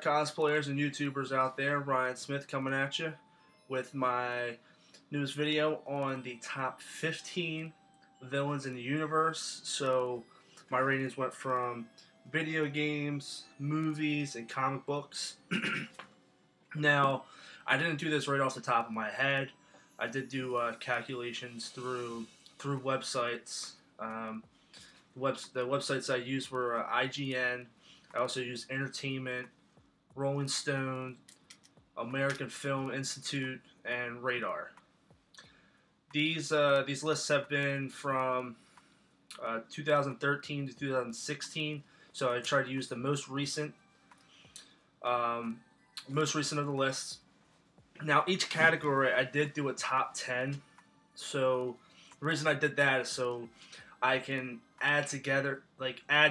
cosplayers and YouTubers out there, Ryan Smith coming at you with my newest video on the top 15 villains in the universe. So my ratings went from video games, movies, and comic books. Now, I didn't do this right off the top of my head. I did do calculations through websites. The websites I used were IGN. I also used Entertainment, Rolling Stone, American Film Institute, and Radar. These lists have been from 2013 to 2016, so I tried to use the most recent of the lists. Now, each category I did do a top 10. So the reason I did that is so I can add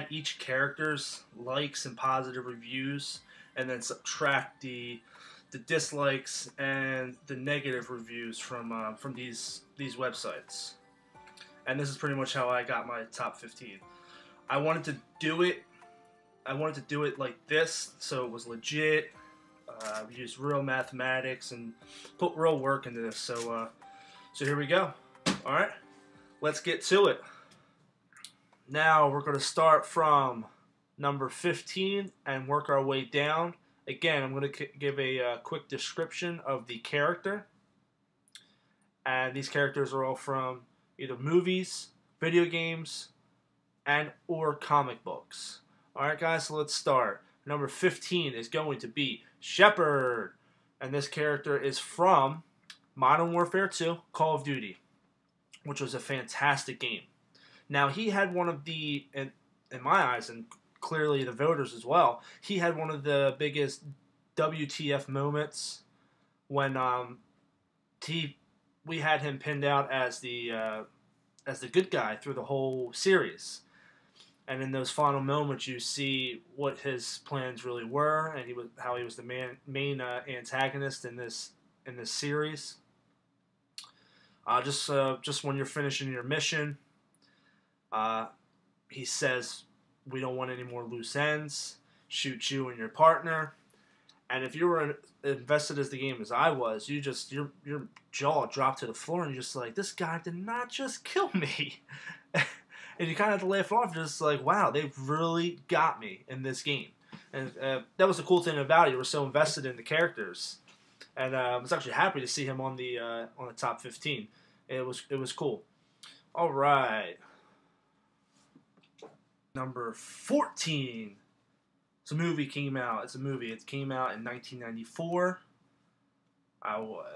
each character's likes and positive reviews, and then subtract the dislikes and the negative reviews from these websites. And this is pretty much how I got my top 15. I wanted to do it like this, so it was legit. We used real mathematics and put real work into this. So here we go. All right, let's get to it. Now we're going to start from number 15 and work our way down. Again, I'm going to give a quick description of the character. And these characters are all from either movies, video games, and or comic books. Alright guys, so let's start. Number 15 is going to be Shepard. And this character is from Modern Warfare 2, Call of Duty, which was a fantastic game. Now, he had one of the, in my eyes, and clearly the voters as well, he had one of the biggest WTF moments when we had him pinned out as the good guy through the whole series. And in those final moments, you see what his plans really were, and how he was the main antagonist in this series. Just when you're finishing your mission, he says, "We don't want any more loose ends. Shoot you and your partner." And if you were invested as the game as I was, your jaw dropped to the floor, and you're just like, "This guy did not just kill me." And you kind of have to laugh off, just like, wow, they've really got me in this game. And that was the cool thing about it. You were so invested in the characters, and I was actually happy to see him on the top 15. It was cool. All right, number 14. It's a movie came out. It's a movie. It came out in 1994.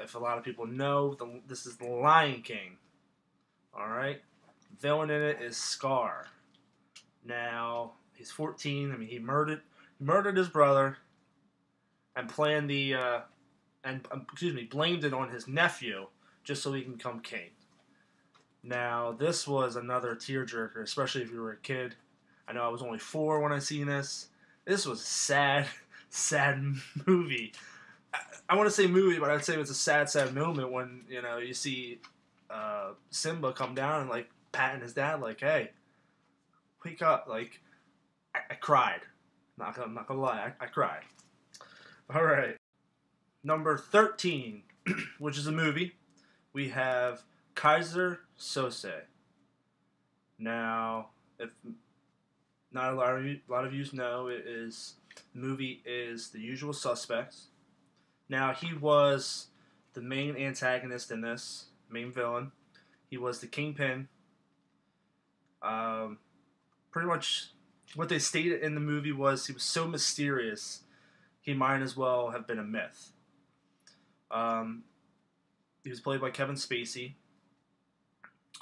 If a lot of people know, this is The Lion King. All right. Villain in it is Scar. Now, he's 14. I mean, he murdered his brother and blamed it on his nephew just so he can become king. Now, this was another tearjerker, especially if you were a kid. I know I was only 4 when I seen this. This was a sad movie. I want to say movie, but I'd say it was a sad moment when, you see Simba come down and, like, patting his dad, like, "Hey, wake up." Like, I cried. I'm not gonna lie, I cried. Alright. Number 13, which is a movie, we have Kaiser Sose. Now, if not a lot of you know, the movie is The Usual Suspects. Now, he was the main antagonist in this, main villain. He was the kingpin. Pretty much what they stated in the movie was he was so mysterious, he might as well have been a myth. He was played by Kevin Spacey,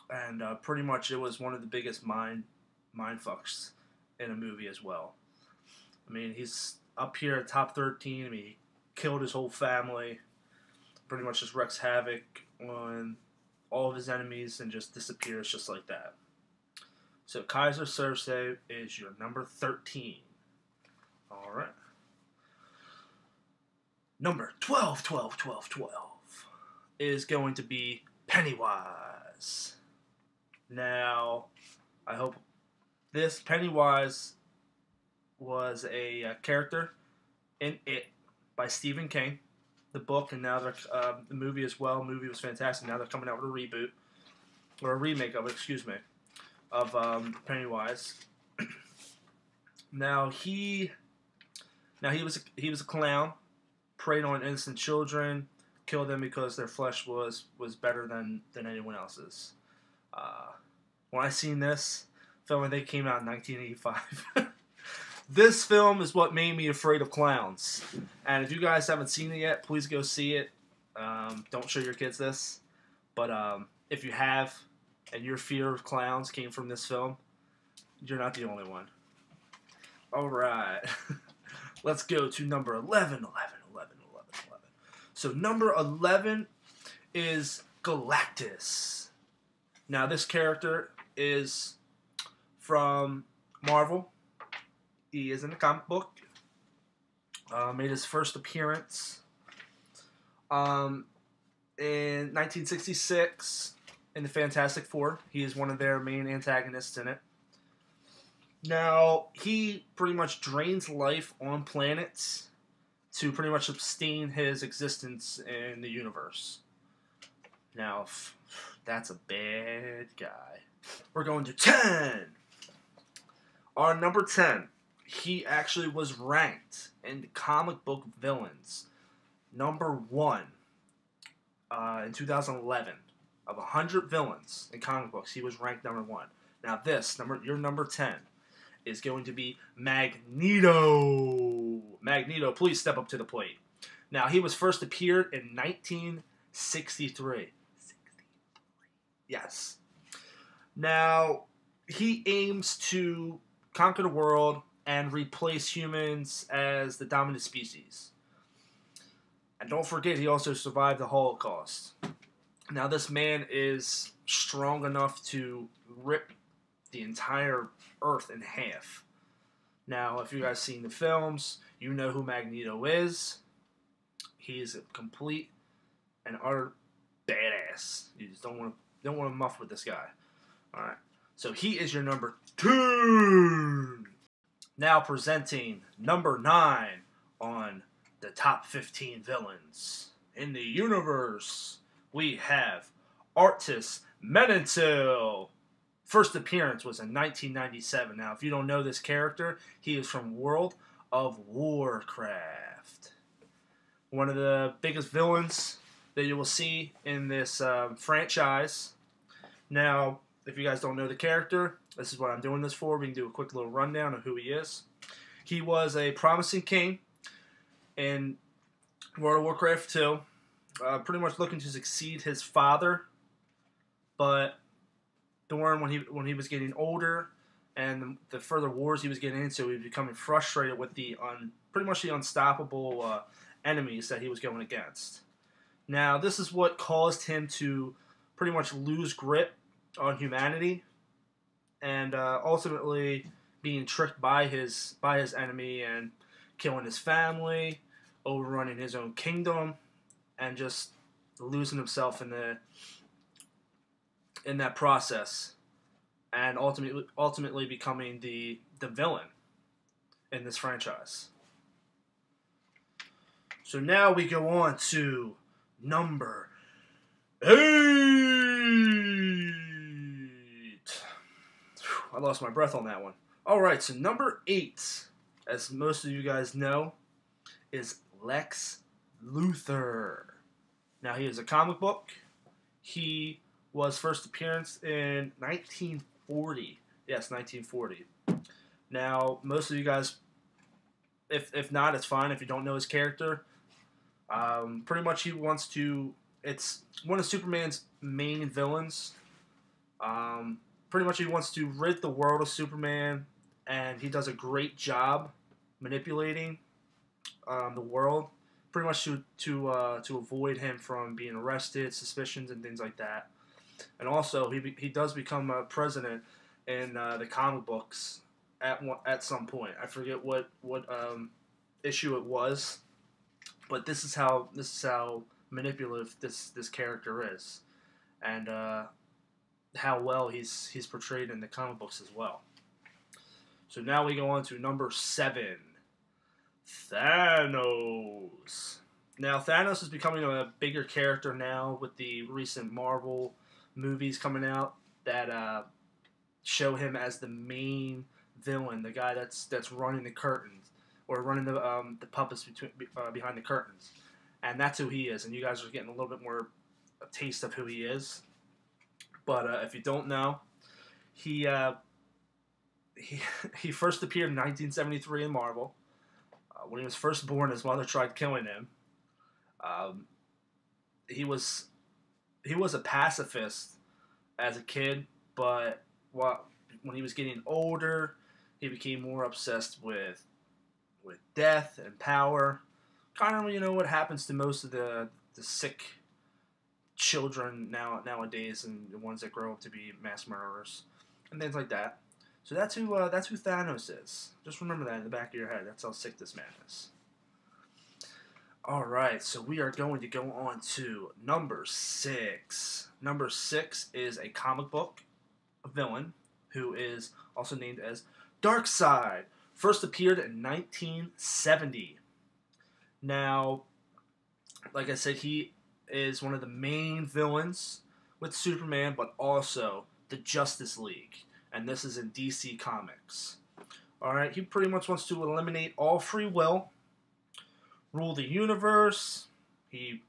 and pretty much it was one of the biggest mind fucks in a movie as well. I mean, he's up here at top 13. I mean, he killed his whole family, pretty much just wreaks havoc on all of his enemies and just disappears just like that. So Kaiser Sose is your number 13. All right. Number 12 is going to be Pennywise. Now, I hope this Pennywise was a character in It by Stephen King, the book, and now they're the movie as well. The movie was fantastic. Now they're coming out with a reboot or a remake of it, excuse me, of Pennywise. Now he was a clown, preyed on innocent children, killed them because their flesh was better than anyone else's. When I seen this film, I think it came out in 1985. This film is what made me afraid of clowns. And if you guys haven't seen it yet, please go see it. Don't show your kids this. But if you have, and your fear of clowns came from this film, you're not the only one. Alright. Let's go to number 11. So number 11 is Galactus. Now this character is from Marvel. He is in the comic book. Made his first appearance in 1966 in the Fantastic Four. He is one of their main antagonists in it. Now, he pretty much drains life on planets to pretty much sustain his existence in the universe. Now, that's a bad guy. We're going to 10. Our number 10. He actually was ranked in the comic book villains number 1 in 2011. Of 100 villains in comic books, he was ranked number 1. Now your number 10 is going to be Magneto. Magneto, please step up to the plate. Now, he was first appeared in 1963. Yes. Now, he aims to conquer the world and replace humans as the dominant species. And don't forget, he also survived the Holocaust. Now, this man is strong enough to rip the entire Earth in half. Now, if you guys seen the films, you know who Magneto is. He is a complete and utter badass. You just don't want to muff with this guy. All right. So he is your number 2. Now presenting number 9 on the top 15 villains in the universe. We have Artosis Men. First appearance was in 1997. Now, if you don't know this character, he is from World of Warcraft. One of the biggest villains that you will see in this franchise. Now, if you guys don't know the character, this is what I'm doing this for. We can do a quick little rundown of who he is. He was a promising king in World of Warcraft 2. Pretty much looking to succeed his father, but when he was getting older and the further wars he was getting into, he was becoming frustrated with pretty much the unstoppable enemies that he was going against. Now, this is what caused him to pretty much lose grip on humanity, and ultimately being tricked by his enemy and killing his family, overrunning his own kingdom, and just losing himself in that process, and ultimately becoming the villain in this franchise. So now we go on to number 8. I lost my breath on that one. Alright, so number 8, as most of you guys know, is Lex Luthor. Now, he is a comic book. He was first appearance in 1940. Yes, 1940. Now, most of you guys, if not, it's fine if you don't know his character. Pretty much it's one of Superman's main villains. Pretty much he wants to rid the world of Superman, and he does a great job manipulating the world, pretty much to avoid him from being arrested, suspicions, and things like that. And also, he does become a president in the comic books at some point. I forget what issue it was, but this is how manipulative this character is, and how well he's portrayed in the comic books as well. So now we go on to number 7, Thanos. Now, Thanos is becoming a bigger character now with the recent Marvel movies coming out that show him as the main villain, the guy that's running the curtains or running the puppets behind the curtains, and that's who he is. And you guys are getting a little bit more a taste of who he is. But if you don't know, he he first appeared in 1973 in Marvel. When he was first born, his mother tried killing him. He was a pacifist as a kid, but when he was getting older, he became more obsessed with death and power. Kind of, what happens to most of the sick children nowadays, and the ones that grow up to be mass murderers and things like that. So that's who Thanos is. Just remember that in the back of your head. That's how sick this man is. Alright, so we are going to go on to number 6. Number 6 is a comic book villain who is also named as Darkseid. First appeared in 1970. Now, like I said, he is one of the main villains with Superman, but also the Justice League. And this is in DC Comics. Alright, he pretty much wants to eliminate all free will, rule the universe. He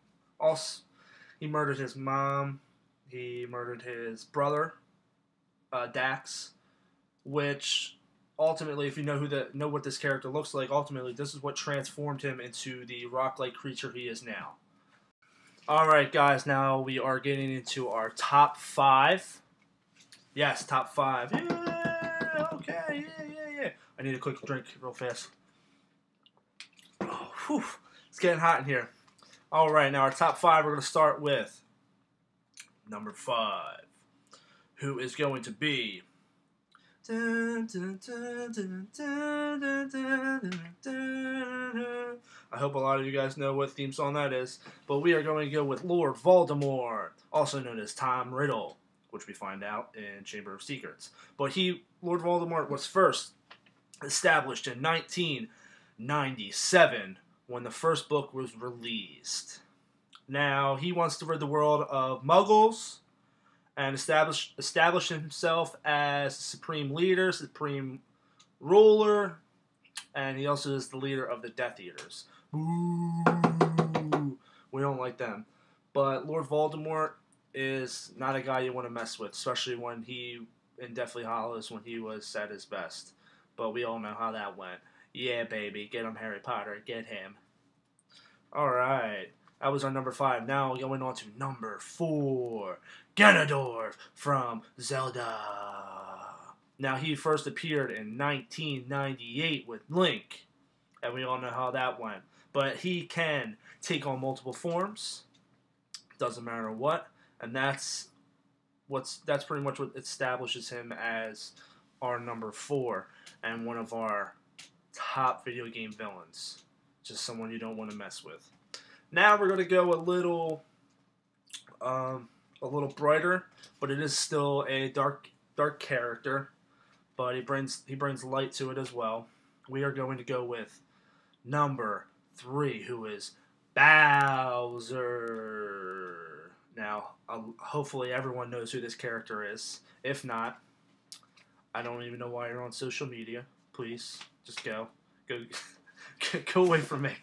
murdered his mom. He murdered his brother, Dax, which ultimately, if you know what this character looks like, ultimately this is what transformed him into the rock-like creature he is now. Alright guys, now we are getting into our top 5. Yes, top 5. Yeah, okay, yeah. I need a quick drink real fast. Oh, whew, it's getting hot in here. Alright, now our top 5, we're going to start with number 5, who is going to be... I hope a lot of you guys know what theme song that is, but we are going to go with Lord Voldemort, also known as Tom Riddle, which we find out in Chamber of Secrets. But Lord Voldemort was first established in 1997 when the first book was released. Now, he wants to rid the world of Muggles and establish himself as supreme leader, supreme ruler, and he also is the leader of the Death Eaters. Boo! We don't like them. But Lord Voldemort is not a guy you want to mess with, especially when in Deathly Hallows, when he was at his best. But we all know how that went. Yeah, baby, get him, Harry Potter, get him. Alright, that was our number 5. Now going on to number 4, Ganador from Zelda. Now, he first appeared in 1998 with Link, and we all know how that went. But he can take on multiple forms, doesn't matter what, and that's pretty much what establishes him as our number 4 and one of our top video game villains. Just someone you don't want to mess with. Now we're going to go a little brighter, but it is still a dark character. But he brings light to it as well. We are going to go with number 3, who is Bowser. Now, hopefully everyone knows who this character is. If not, I don't even know why you're on social media. Please, just go away from me.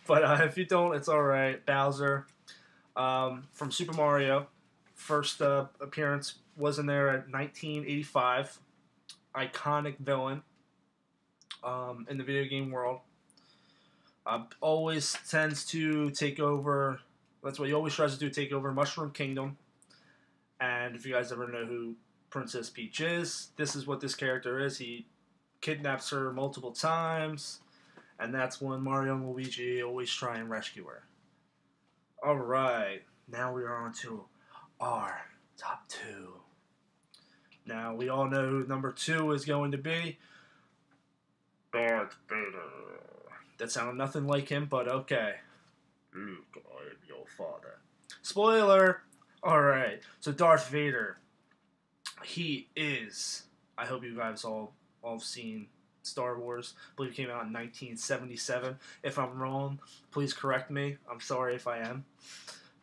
But if you don't, it's alright. Bowser, from Super Mario, first appearance was in there at 1985. Iconic villain in the video game world. Always tends to take over. That's what he always tries to do, take over Mushroom Kingdom. And if you guys ever know who Princess Peach is, this is what this character is. He kidnaps her multiple times, and that's when Mario and Luigi always try and rescue her. Alright, now we are on to our top 2. Now, we all know who number 2 is going to be. Darth Vader. That sounded nothing like him, but okay. Luke, I am your father. Spoiler! Alright, so Darth Vader. He is... I hope you guys all seen Star Wars. I believe it came out in 1977. If I'm wrong, please correct me. I'm sorry if I am.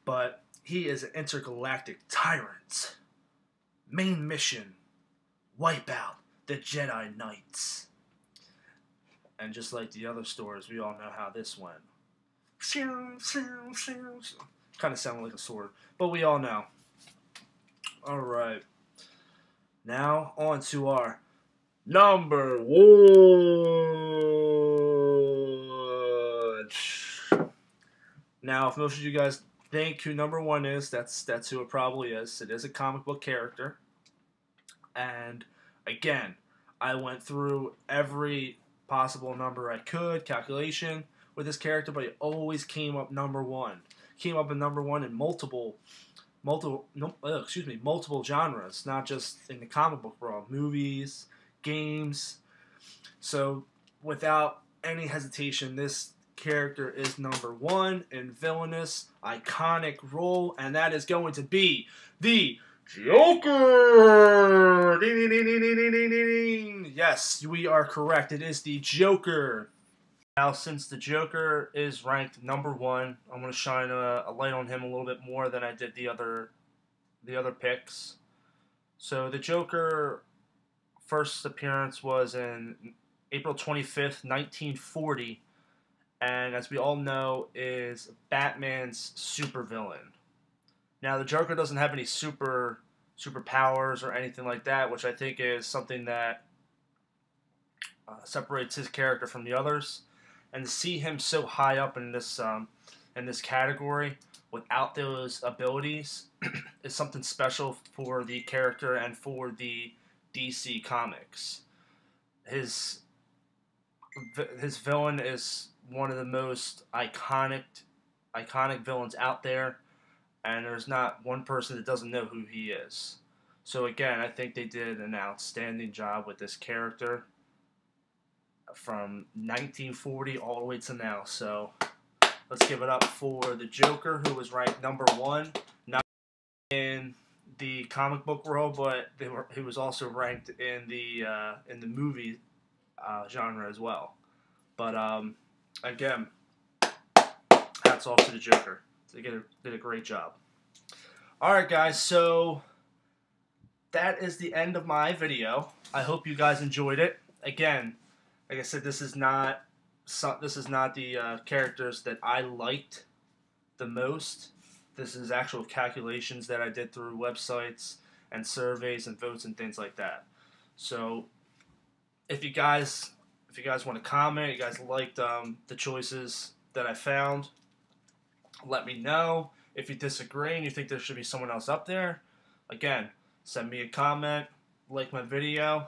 But he is an intergalactic tyrant. Main mission, wipe out the Jedi Knights. And just like the other stories, we all know how this went. Kind of sounded like a sword, but we all know. Alright. Now, on to our number 1. Now, if most of you guys think who number 1 is, that's who it probably is. It is a comic book character. And, again, I went through every possible number I could, calculation, with this character, but it always came up number 1. Came up in number 1 in multiple genres, not just in the comic book world, movies, games. So without any hesitation, this character is number 1 in villainous, iconic role, and that is going to be the Joker! Ding, ding, ding, ding, ding, ding, ding, ding. Yes, we are correct. It is the Joker. Now, since the Joker is ranked number 1, I'm going to shine a light on him a little bit more than I did the other picks. So the Joker first appearance was in April 25th, 1940, and as we all know, is Batman's supervillain. Now, the Joker doesn't have any superpowers or anything like that, which I think is something that separates his character from the others. And to see him so high up in this category without those abilities is something special for the character and for the DC Comics. His villain is one of the most iconic villains out there, and there's not one person that doesn't know who he is. So again, I think they did an outstanding job with this character from 1940 all the way to now. So let's give it up for the Joker, who was ranked number 1, not in the comic book world, but he was also ranked in the movie genre as well. But again, hats off to the Joker. They did a great job. Alright guys, so that is the end of my video. I hope you guys enjoyed it. Again, like I said, this is not the characters that I liked the most. This is actual calculations that I did through websites and surveys and votes and things like that. So if you guys want to comment, you guys liked the choices that I found, let me know. If you disagree and you think there should be someone else up there, again, send me a comment, like my video,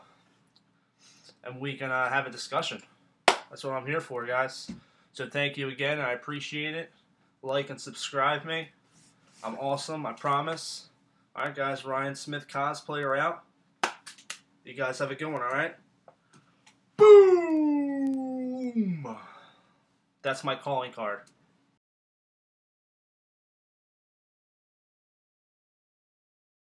and we can have a discussion. That's what I'm here for, guys. So thank you again. I appreciate it. Like and subscribe me. I'm awesome, I promise. Alright guys, Ryan Smith cosplayer out. You guys have a good one, alright? Boom! That's my calling card.